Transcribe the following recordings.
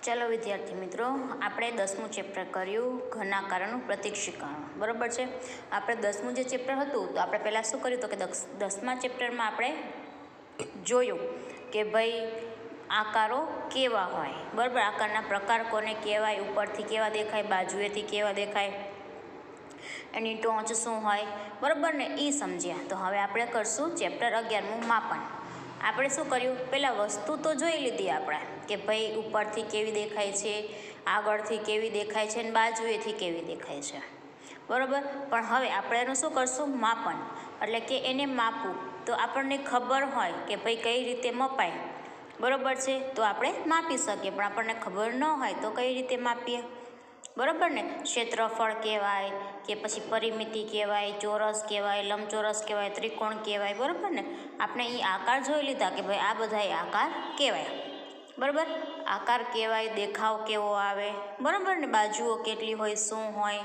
ચાલો વિદ્યાર્થી મિત્રો, આપણે 10મું ચેપ્ટર કર્યું ઘનાકારનું પ્રતીક્ષીકરણ. બરાબર છે. આપણે 10મું જે ચેપ્ટર હતું તો આપણે પહેલાં શું કર્યું તો કે 10મા ચેપ્ટરમાં આપણે જોયું કે ભાઈ આકારો કેવા હોય. બરાબર, આકારના પ્રકાર કોને કહેવાય, ઉપરથી કેવા દેખાય, બાજુએથી કેવા દેખાય, એની ટોચ શું હોય, બરાબર ને, એ સમજ્યા. તો હવે આપણે કરશું ચેપ્ટર 11મું માપન. આપણે શું કર્યું, પહેલાં વસ્તુ તો જોઈ લીધી આપણે કે ભાઈ ઉપરથી કેવી દેખાય છે, આગળથી કેવી દેખાય છે અને બાજુએથી કેવી દેખાય છે. બરાબર, પણ હવે આપણે એનું શું કરશું, માપન. એટલે કે એને માપવું તો આપણને ખબર હોય કે ભાઈ કઈ રીતે મપાય. બરાબર છે, તો આપણે માપી શકીએ, પણ આપણને ખબર ન હોય તો કઈ રીતે માપીએ. બરાબર ને, ક્ષેત્રફળ કહેવાય કે પછી પરિમિતિ કહેવાય, ચોરસ કહેવાય, લંબચોરસ કહેવાય, ત્રિકોણ કહેવાય. બરાબર ને, આપણે એ આકાર જોઈ લીધા કે ભાઈ આ બધા આકાર કહેવાય. બરાબર, આકાર કહેવાય, દેખાવ કેવો આવે, બરાબર ને, બાજુઓ કેટલી હોય, શું હોય,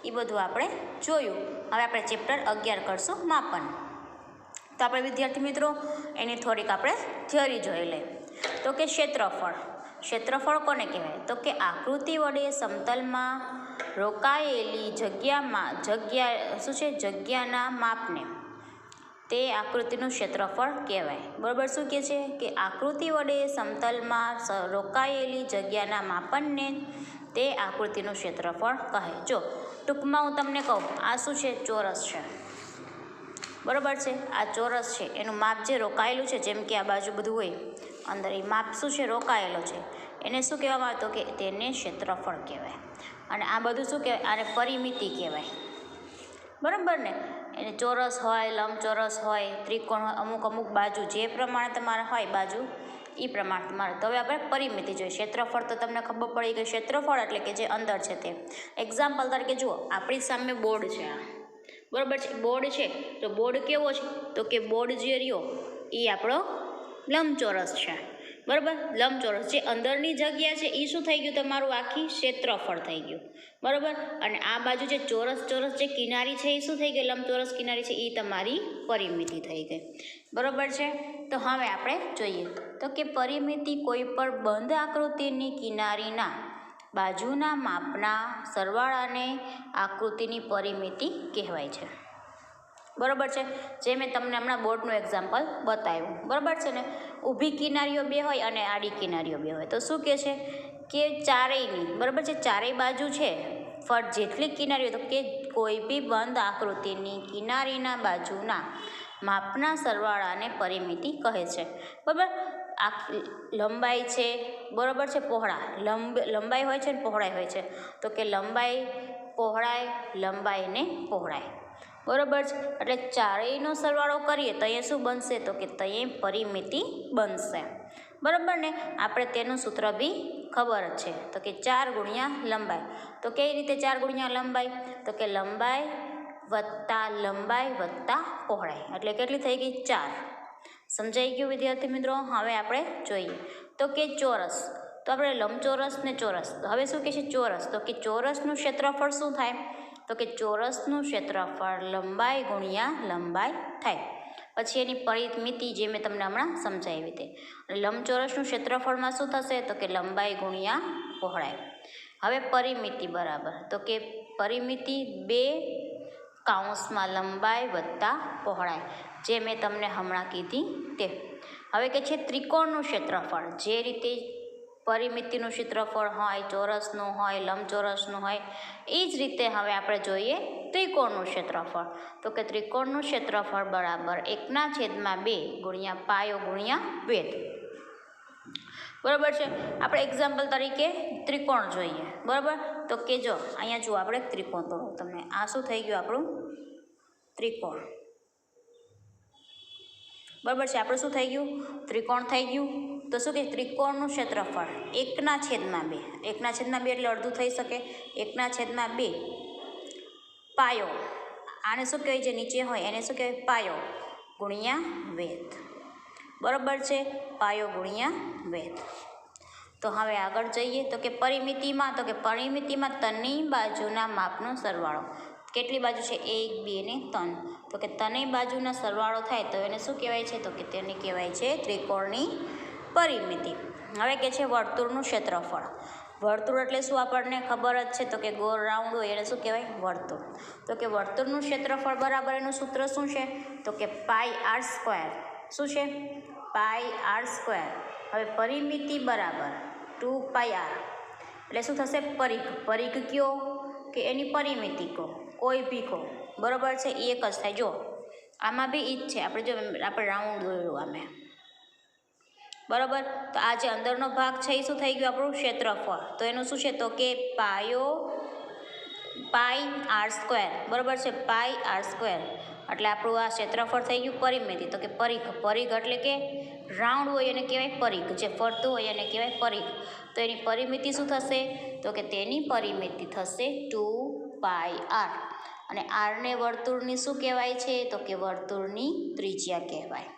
એ બધું આપણે જોયું. હવે આપણે ચેપ્ટર 11 કરશું માપન. તો આપણે વિદ્યાર્થી મિત્રો એની થોડીક આપણે થિયરી જોઈ લઈએ. તો કે ક્ષેત્રફળ. ક્ષેત્રફળ કોને કહેવાય તો કે આકૃતિ વડે સમતલમાં રોકાયેલી જગ્યાના માપને તે આકૃતિનું ક્ષેત્રફળ કહેવાય. બરાબર, શું કહે છે કે આકૃતિ વડે સમતલમાં રોકાયેલી જગ્યાના માપનને તે આકૃતિનું ક્ષેત્રફળ કહે. જો ટૂંકમાં હું તમને કહું, આ શું છે, ચોરસ છે. બરાબર છે, આ ચોરસ છે, એનું માપ જે રોકાયેલું છે, જેમ કે આ બાજુ બધું હોય અંદર, એ માપ શું છે, રોકાયેલો છે, એને શું કહેવામાં આવે તો કે તેને ક્ષેત્રફળ કહેવાય. અને આ બધું શું કહેવાય, આને પરિમિતિ કહેવાય. બરાબર ને, એને ચોરસ હોય, લંબચોરસ હોય, ત્રિકોણ હોય, અમુક અમુક બાજુ જે પ્રમાણે તમારે હોય બાજુ એ પ્રમાણે તમારે. તો હવે આપણે પરિમિતિ જોઈએ. ક્ષેત્રફળ તો તમને ખબર પડી કે ક્ષેત્રફળ એટલે કે જે અંદર છે તે. એક્ઝામ્પલ તરીકે જુઓ, આપણી સામે બોર્ડ છે. બરાબર છે, બોર્ડ છે, તો બોર્ડ કેવો છે તો કે બોર્ડ જે રહ્યો એ આપણો લંબચોરસ છે. બરાબર, લંબચોરસ જે અંદરની જગ્યા છે એ શું થઈ ગયું, તમારું આખી ક્ષેત્રફળ થઈ ગયું. બરાબર, અને આ બાજુ જે ચોરસ જે કિનારી છે એ શું થઈ ગઈ, લંબચોરસ કિનારી છે, એ તમારી પરિમિતિ થઈ ગઈ. બરાબર છે. તો હવે આપણે જોઈએ તો કે પરિમિતિ કોઈ પણ બંધ આકૃતિની કિનારીના બાજુના માપના સરવાળાને આકૃતિની પરિમિતિ કહેવાય છે. બરાબર છે, જે મેં તમને હમણાં બોર્ડનું એક્ઝામ્પલ બતાવ્યું. બરાબર છે ને, ઊભી કિનારીઓ બે હોય અને આડી કિનારીઓ બે હોય. તો શું કહે છે કે ચારેયની, બરાબર છે, ચારેય બાજુ છે ફળ જેટલી કિનારીઓ, તો કે કોઈ બી બંધ આકૃતિની કિનારીના બાજુના માપના સરવાળાને પરિમિતિ કહે છે. બરાબર, આ લંબાઈ છે, બરાબર છે, પહોળા લંબાઈ હોય છે ને પહોળાઈ હોય છે. તો કે લંબાઈ, પહોળાઈ, લંબાઈ ને પહોળાઈ. બરાબર છે, એટલે ચારેયનો સરવાળો કરીએ તો અહીંયા શું બનશે તો કે અહીંયા પરિમિતિ બનશે. બરાબર ને, આપણે તેનું સૂત્ર બી ખબર જ છે તો કે 4 ગુણ્યા લંબાઈ. તો કઈ રીતે 4 ગુણ્યા લંબાઈ તો કે લંબાઈ વત્તા પહોળાઈ, એટલે કેટલી થઈ ગઈ, 4. સમજાઈ ગયું વિદ્યાર્થી મિત્રો. હવે આપણે જોઈએ તો કે ચોરસ. તો આપણે લંબચોરસ ને ચોરસ. તો હવે શું કહે છે ચોરસ, તો કે ચોરસનું ક્ષેત્રફળ શું થાય તો કે ચોરસનું ક્ષેત્રફળ લંબાઈ ગુણ્યા લંબાઈ થાય. પછી એની પરિમિતિ જે મેં તમને હમણાં સમજાવી હતી. લંબચોરસનું ક્ષેત્રફળમાં શું થશે તો કે લંબાઈ ગુણ્યા પહોળાઈ. હવે પરિમિતિ બરાબર, તો કે પરિમિતિ 2 લંબાઈ વત્તા પહોળાઈ, જે મેં તમને હમણાં કીધી તે. હવે કે છે ત્રિકોણનું ક્ષેત્રફળ. જે રીતે પરિમિતિનું ક્ષેત્રફળ હોય, ચોરસનું હોય, લંબચોરસનું હોય, એ જ રીતે હવે આપણે જોઈએ ત્રિકોણનું ક્ષેત્રફળ. તો કે ત્રિકોણનું ક્ષેત્રફળ બરાબર 1/2 ગુણ્યા પાયો ગુણ્યા વેધ. બરાબર છે, આપણે એક્ઝામ્પલ તરીકે ત્રિકોણ જોઈએ. બરાબર, તો કે જો અહીંયા જુઓ, આપણે ત્રિકોણ દોરો તમને. આ શું થઈ ગયું, આપણું ત્રિકોણ. બરાબર છે, આપણું શું થઈ ગયું, ત્રિકોણ થઈ ગયું. તો શું કે ત્રિકોણનું ક્ષેત્રફળ 1/2. 1/2 એટલે અડધું થઈ શકે. 1/2 પાયો, આને શું કહેવાય, જે નીચે હોય એને શું કહેવાય, પાયો ગુણ્યા વેધ. બરાબર છે, પાયો ગુણ્યા વેધ. તો હવે આગળ જઈએ તો કે પરિમિતિમાં ત્રણેય બાજુના માપનો સરવાળો. કેટલી બાજુ છે, 1, 2 ને 3. તો કે ત્રણેય બાજુના સરવાળો થાય તો એને શું કહેવાય છે તો કે તેને કહેવાય છે ત્રિકોણની પરિમિતિ. હવે કે છે વર્તુળનું ક્ષેત્રફળ. વર્તુળ એટલે શું આપણને ખબર જ છે, તો કે ગોળ રાઉન્ડ હોય એને શું કહેવાય? વર્તુળ. તો કે વર્તુળનું ક્ષેત્રફળ બરાબર એનું સૂત્ર શું છે? તો કે પાઈ આર સ્ક્વેર. શું છે? Pi R square. હવે પરિમિતિ બરાબર 2 પાઈ આર એટલે શું થશે? પરિઘ. પરિઘ કયો કે એની પરિમિતિ કહો, કોઈ બી કહો, બરાબર છે, એ એક જ થાય. જો આમાં બી ઈ જ છે, આપણે રાઉન્ડ દોર્યું આમે, બરાબર. તો આ જે અંદરનો ભાગ છે એ શું થઈ ગયું? આપણું ક્ષેત્રફળ. તો એનું શું છે? તો કે પાઈ આર સ્ક્વેર, બરાબર છે, પાઈ આર સ્ક્વેર. એટલે આપણું આ ક્ષેત્રફળ થઈ ગયું પરિમિતિ. તો કે પરિઘ. પરિઘ એટલે કે રાઉન્ડ હોય એને કહેવાય પરિઘ, જે ફરતું હોય એને કહેવાય પરિઘ. તો એની પરિમિતિ શું થશે? તો કે તેની પરિમિતિ થશે 2 પાઈ આર. અને આરને વર્તુળની શું કહેવાય છે? તો કે વર્તુળની ત્રિજ્યા કહેવાય.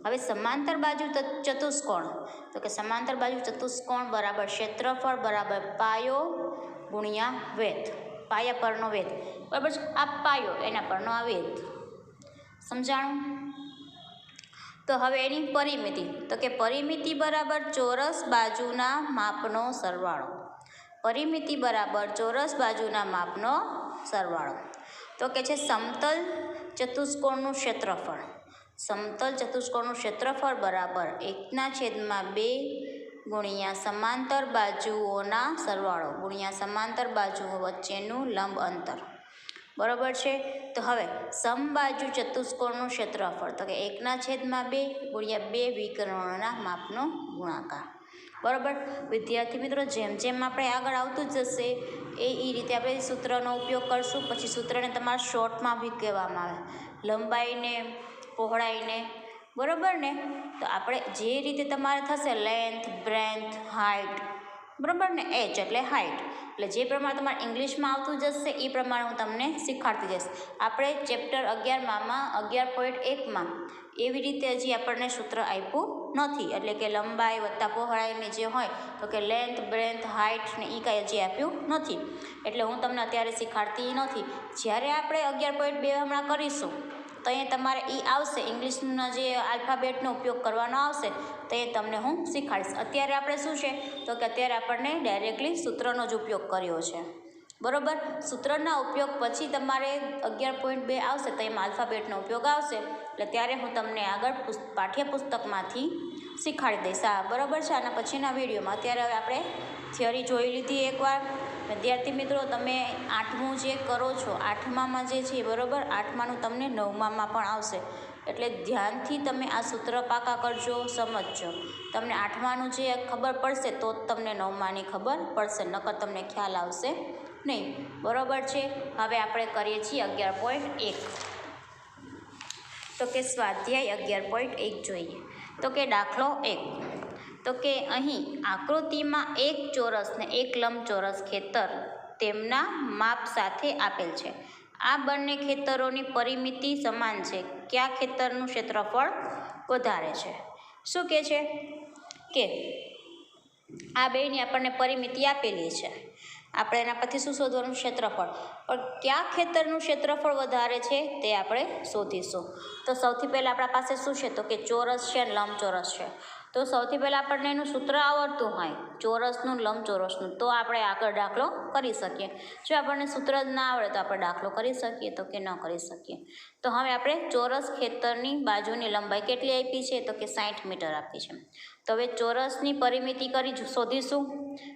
હવે સમાંતર બાજુ ચતુષ્કોણ. તો કે સમાંતર બાજુ ચતુષ્કોણ બરાબર ક્ષેત્રફળ બરાબર પાયો ગુણ્યા વેધ. પાયા પરનો વેધ, બરાબર છે. આ પાયો, એના પરનો આ વેધ. સમજાણું? તો હવે એની પરિમિતિ. તો કે પરિમિતિ બરાબર ચોરસ બાજુના માપનો સરવાળો. પરિમિતિ બરાબર ચોરસ બાજુના માપનો સરવાળો. તો કે છે સમતલ ચતુષ્કોણનું ક્ષેત્રફળ. સમતલ ચતુષ્કોણનું ક્ષેત્રફળ બરાબર 1/2 ગુણ્યા સમાંતર બાજુઓના સરવાળો ગુણ્યા સમાંતર બાજુઓ વચ્ચેનું લંબ અંતર, બરાબર છે. તો હવે સમબાજુ ચતુષ્કોણનું ક્ષેત્રફળ. તો કે 1/2 ગુણ્યા 2 વિકર્ણોના માપનો ગુણાકાર, બરાબર. વિદ્યાર્થી મિત્રો, જેમ જેમ આપણે આગળ આવતું જ જશે એ રીતે આપણે સૂત્રનો ઉપયોગ કરશું. પછી સૂત્રને તમારે શોર્ટમાં બી કહેવામાં આવે, લંબાઈને, પહોળાઈને, બરાબર ને. તો આપણે જે રીતે તમારે થશે લેન્થ, બ્રેન્થ, હાઇટ, બરાબર ને. એચ એટલે હાઇટ. એટલે જે પ્રમાણે તમારે ઇંગ્લિશમાં આવતું જશે એ પ્રમાણે હું તમને શીખવાડતી જઈશ. આપણે ચેપ્ટર 11માં 11.1માં એવી રીતે હજી આપણને સૂત્ર આપ્યું નથી. એટલે કે લંબાઈ વત્તા પહોળાઈને જે હોય, તો કે લેન્થ, બ્રેન્થ, હાઇટ ને એ કાંઈ હજી આપ્યું નથી. એટલે હું તમને અત્યારે શીખવાડતી નથી. જ્યારે આપણે 11.2 હમણાં કરીશું તો અહીંયા તમારે એ આવશે, ઇંગ્લિશના જે આલ્ફાબેટનો ઉપયોગ કરવાનો આવશે તો એ તમને હું શીખવાડીશ. અત્યારે આપણે શું છે? તો કે અત્યારે આપણને ડાયરેક્ટલી સૂત્રનો જ ઉપયોગ કર્યો છે, બરાબર. સૂત્રના ઉપયોગ પછી તમારે 11.2 આવશે તો એમાં આલ્ફાબેટનો ઉપયોગ આવશે. એટલે ત્યારે હું તમને આગળ પાઠ્યપુસ્તકમાંથી શીખવાડી દઈશ. બરાબર છે. આના પછીના વિડીયોમાં. અત્યારે હવે આપણે થિયરી જોઈ લીધી એકવાર. વિદ્યાર્થી મિત્રો, તમે 8મું જે કરો છો, 8મામાં જે છે, બરાબર, 8માનું તમને 9મામાં પણ આવશે. એટલે ધ્યાનથી તમે આ સૂત્ર પાકા કરજો, સમજજો. તમને 8માનું જે ખબર પડશે તો જ તમને 9માની ખબર પડશે, નકર તમને ખ્યાલ આવશે નહીં, બરાબર છે. હવે આપણે કરીએ છીએ 11.1. તો કે સ્વાધ્યાય 11.1 જોઈએ. તો કે દાખલો 1. તો કે અહીં આકૃતિમાં એક ચોરસ ને એક લંબચોરસ ખેતર તેમના માપ સાથે આપેલ છે. આ બંને ખેતરોની પરિમિતિ સમાન છે. કયા ખેતરનું ક્ષેત્રફળ વધારે છે? શું કહે છે કે આ બેની આપણને પરિમિતિ આપેલી છે. આપણે એના પરથી શું શોધવાનું? ક્ષેત્રફળ. પણ કયા ખેતરનું ક્ષેત્રફળ વધારે છે તે આપણે શોધીશું. તો સૌથી પહેલાં આપણા પાસે શું છે? તો કે ચોરસ છે અને લંબચોરસ છે. તો સૌથી પહેલાં આપણને એનું સૂત્ર આવડતું હોય, ચોરસનું, લંબચોરસનું, તો આપણે આગળ દાખલો કરી શકીએ. જો આપણને સૂત્ર જ ના આવડે તો આપણે દાખલો કરી શકીએ? તો કે ન કરી શકીએ. તો હવે આપણે ચોરસ ખેતરની બાજુની લંબાઈ કેટલી આપી છે? તો કે 60 મીટર આપી છે. તો હવે ચોરસની પરિમિતિ શોધીશું,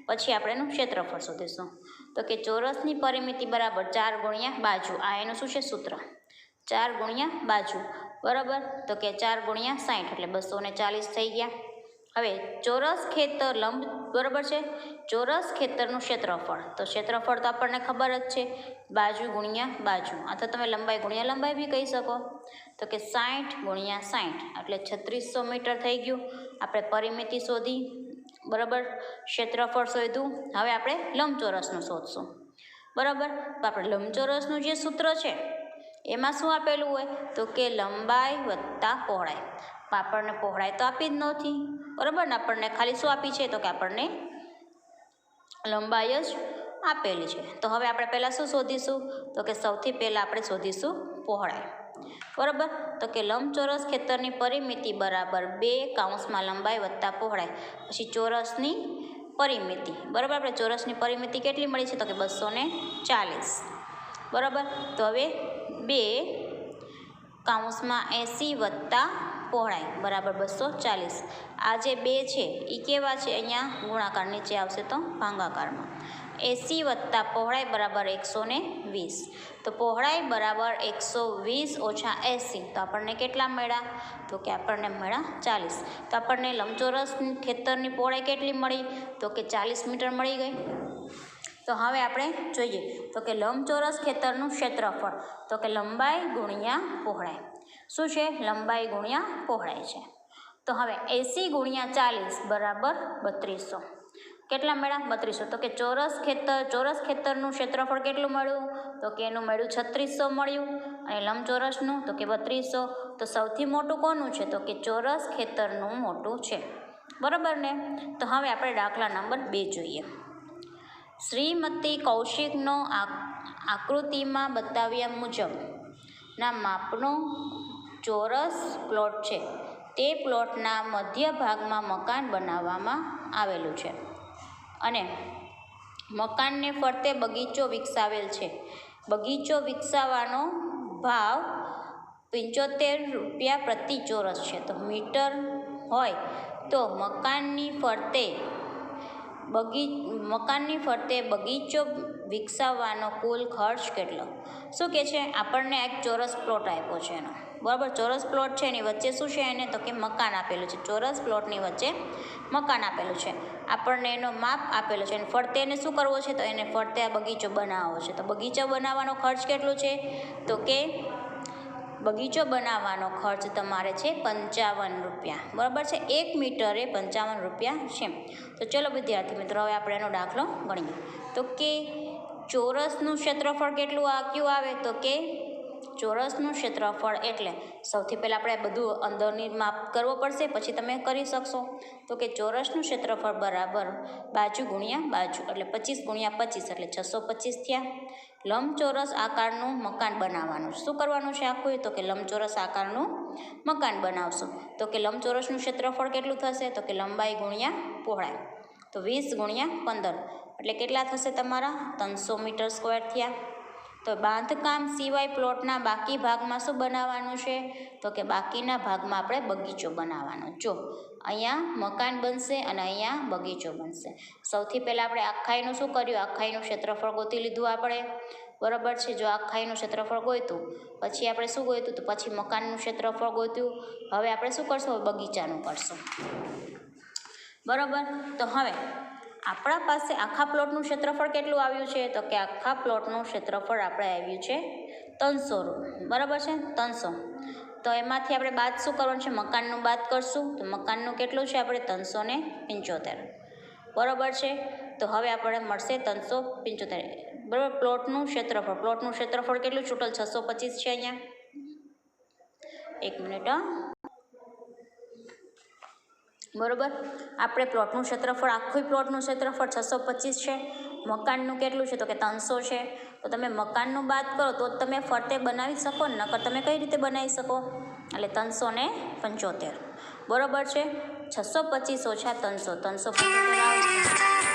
પછી આપણે એનું ક્ષેત્રફળ શોધીશું. તો કે ચોરસની પરિમિતિ બરાબર 4 ગુણ્યા બાજુ. આ એનું શું છે? સૂત્ર. 4 ગુણ્યા બાજુ, બરાબર. તો કે 4 ગુણ્યા 60 એટલે 240 થઈ ગયા. હવે ચોરસ ખેતર લંબ, બરાબર છે, ચોરસ ખેતરનું ક્ષેત્રફળ. તો ક્ષેત્રફળ તો આપણને ખબર જ છે, બાજુ ગુણ્યા બાજુ, અથવા તમે લંબાઈ ગુણ્યા લંબાઈ બી કહી શકો. તો કે 60 ગુણ્યા 60 એટલે 3600 મીટર થઈ ગયું. આપણે પરિમિતિ શોધી, બરાબર, ક્ષેત્રફળ શોધ્યું. હવે આપણે લંબચોરસનું શોધશું, બરાબર. તો આપણે લંબચોરસનું જે સૂત્ર છે એમાં શું આપેલું હોય? તો કે લંબાઈ વત્તા પહોળાઈ. આપણને પહોળાઈ તો આપી જ નથી, બરાબર ને. આપણને ખાલી શું આપી છે? તો કે આપણને લંબાઈ જ આપેલી છે. તો હવે આપણે પહેલાં શું શોધીશું? તો કે સૌથી પહેલાં આપણે શોધીશું પહોળાઈ. બરાબર. તો કે લંબચોરસ ખેતરની પરિમિતિ બરાબર 2 કૌંસમાં લંબાઈ વત્તા પહોળાઈ પછી ચોરસની પરિમિતિ. બરાબર. આપણે ચોરસની પરિમિતિ કેટલી મળી છે? તો કે 240. બરાબર. તો હવે 2 કૌંસમાં 80 વત્તા પહોળાઈ બરાબર 240. આ જે 2 છે એ કેવા છે? અહીંયા ગુણાકાર, નીચે આવશે તો ભાગાકારમાં. 80 વત્તા પહોળાઈ બરાબર 120. તો પહોળાઈ બરાબર 120 ઓછા 80. તો આપણને કેટલા મળ્યા? તો કે આપણને મળ્યા 40. તો આપણને લંબચોરસ ખેતરની પહોળાઈ કેટલી મળી? તો કે 40 મીટર મળી ગઈ. તો હવે આપણે જોઈએ તો કે લંબચોરસ ખેતરનું ક્ષેત્રફળ. તો કે લંબાઈ ગુણ્યા પહોળાઈ. શું છે? લંબાઈ ગુણ્યા પહોળાઈ છે. તો હવે 80 ગુણ્યા 40 બરાબર 3200. કેટલા મળ્યા? 3200. તો કે ચોરસ ખેતરનું ક્ષેત્રફળ કેટલું મળ્યું? તો કે એનું મળ્યું 3600 મળ્યું. અને લંબચોરસનું તો કે 3200. તો સૌથી મોટું કોનું છે? તો કે ચોરસ ખેતરનું મોટું છે. બરાબર ને? તો હવે આપણે દાખલા નંબર 2 જોઈએ. શ્રીમતી કૌશિકનો આકૃતિમાં બતાવ્યા મુજબના માપનો ચોરસ પ્લોટ છે. તે પ્લોટના મધ્ય ભાગમાં મકાન બનાવવામાં આવેલું છે અને મકાનને ફરતે બગીચો વિકસાવેલ છે. બગીચો વિકસાવવાનો ભાવ 75 રૂપિયા પ્રતિ ચોરસ છે. તો મીટર હોય તો મકાનની ફરતે બગીચો વિકસાવવાનો કુલ ખર્ચ કેટલો? શું કહે છે? આપણને એક ચોરસ પ્લોટ આપ્યો છે એનો. બરાબર. ચોરસ પ્લોટ છે એની વચ્ચે શું છે? એને તો કે મકાન આપેલું છે. ચોરસ પ્લોટની વચ્ચે મકાન આપેલું છે. આપણને એનો માપ આપેલો છે. એને ફરતે એને શું કરવો છે? તો એને ફરતે આ બગીચો બનાવવો છે. તો બગીચો બનાવવાનો ખર્ચ કેટલો છે? તો કે બગીચો બનાવવાનો ખર્ચ તમારે છે 55 રૂપિયા. બરાબર છે. 1 મીટરે 55 રૂપિયા છે. તો ચલો વિદ્યાર્થી મિત્રો, હવે આપણે એનો દાખલો ગણીએ. તો કે ચોરસનું ક્ષેત્રફળ કેટલું કયું આવે? તો કે ચોરસનું ક્ષેત્રફળ એટલે સૌથી પહેલાં આપણે બધું અંદરની માપ કરવો પડશે, પછી તમે કરી શકશો. તો કે ચોરસનું ક્ષેત્રફળ બરાબર બાજુ ગુણ્યા બાજુ એટલે 25 ગુણ્યા 25 એટલે 625 થયા. લંબચોરસ આકારનું મકાન બનાવવાનું. શું કરવાનું છે આખું? તો કે લંબચોરસ આકારનું મકાન બનાવશું. તો કે લંબચોરસનું ક્ષેત્રફળ કેટલું થશે? તો કે લંબાઈ ગુણ્યા પહોળાઈ. તો 20 ગુણ્યા 15 એટલે કેટલા થશે તમારા? 300 મીટર સ્ક્વેર થયા. તો બાંધકામ સિવાય પ્લોટના બાકી ભાગમાં શું બનાવવાનું છે? તો કે બાકીના ભાગમાં આપણે બગીચો બનાવવાનો. જો અહીંયા મકાન બનશે અને અહીંયા બગીચો બનશે. સૌથી પહેલાં આપણે આખાઈનું શું કર્યું? આખાઈનું ક્ષેત્રફળ ગોતી લીધું આપણે. બરાબર છે. જો આખાઈનું ક્ષેત્રફળ ગોત્યું, પછી આપણે શું ગોત્યું? તો પછી મકાનનું ક્ષેત્રફળ ગોત્યું. હવે આપણે શું કરશું? બગીચાનું કરશું. બરાબર. તો હવે આપણા પાસે આખા પ્લોટનું ક્ષેત્રફળ કેટલું આવ્યું છે? તો કે આખા પ્લોટનું ક્ષેત્રફળ આપણે આવ્યું છે 300. બરાબર છે? 300. તો એમાંથી આપણે બાદ શું કરવાનું છે? મકાનનું બાદ કરશું. તો મકાનનું કેટલું છે? આપણે 375. બરાબર છે. તો હવે આપણે મળશે 375. બરાબર. પ્લોટનું ક્ષેત્રફળ કેટલું? ટોટલ 625 છે. અહીંયા 1 મિનિટ. બરાબર. આપણે પ્લોટનું ક્ષેત્રફળ આખું પ્લોટનું ક્ષેત્રફળ 625 છે. મકાનનું કેટલું છે? તો કે 300 છે. તો તમે મકાનનું બાદ કરો તો જ તમે ફરતે બનાવી શકો ને, નકર તમે કઈ રીતે બનાવી શકો? એટલે 375. બરાબર છે. 625 ઓછા 300 375 આવશે.